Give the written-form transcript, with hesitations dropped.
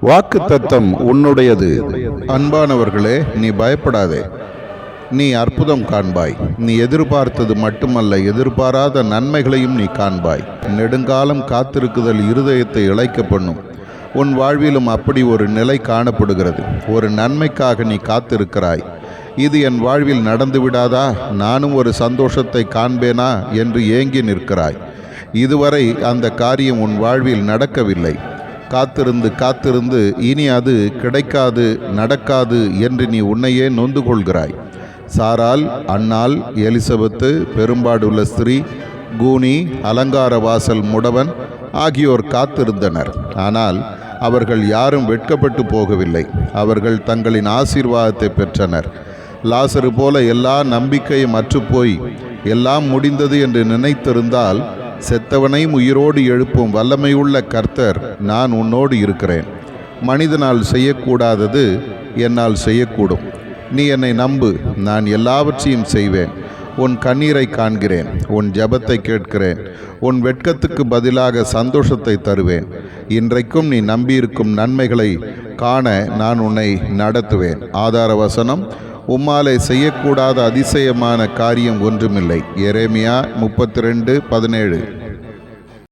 வாக்குத்தத்தம் உன்னுடையது. அன்பானவர்களே, நீ பயப்படாதே. நீ அற்புதம் காண்பாய். நீ எதிர்பார்த்தது மட்டுமல்ல, எதிர்பாராத நன்மைகளையும் நீ காண்பாய். நெடுங்காலம் காத்திருக்குதல் இருதயத்தை இளைக்க பண்ணும். உன் வாழ்விலும் அப்படி ஒரு நிலை காணப்படுகிறது. ஒரு நன்மைக்காக நீ காத்திருக்கிறாய். இது என் வாழ்வில் நடந்து விடாதா, நானும் ஒரு சந்தோஷத்தை காண்பேனா என்று ஏங்கி நிற்கிறாய். இதுவரை அந்த காரியம் உன் வாழ்வில் நடக்கவில்லை. காத்திருந்து இனி அது கிடைக்காது, நடக்காது என்று நீ உன்னையே நொந்து கொள்கிறாய். சாராள், அன்னாள், எலிசபெத்து, பெரும்பாடுள்ள ஸ்திரீ, கூனி, அலங்கார வாசல் முடவன் ஆகியோர் காத்திருந்தனர். ஆனால் அவர்கள் யாரும் வெட்கப்பட்டு போகவில்லை. அவர்கள் தங்களின் ஆசீர்வாதத்தை பெற்றனர். லாசரு போல எல்லா நம்பிக்கையும் அற்றுப்போய் எல்லாம் முடிந்தது என்று நினைத்திருந்தால், செத்தவனையும் உயிரோடு எழுப்பும் வல்லமையுள்ள கர்த்தர் நான் உன்னோடு இருக்கிறேன். மனிதனால் செய்யக்கூடாதது என்னால் செய்யக்கூடும். நீ என்னை நம்பு, நான் எல்லாவற்றையும் செய்வேன். உன் கண்ணீரை காண்கிறேன், உன் ஜெபத்தை கேட்கிறேன். உன் வெட்கத்துக்கு பதிலாக சந்தோஷத்தை தருவேன். இன்றைக்கும் நீ நம்பியிருக்கும் நன்மைகளை காண நான் உன்னை நடத்துவேன். ஆதார வசனம்: உம்மாலே செய்யக்கூடாத அதிசயமான காரியம் ஒன்றுமில்லை. எரேமியா 32:17.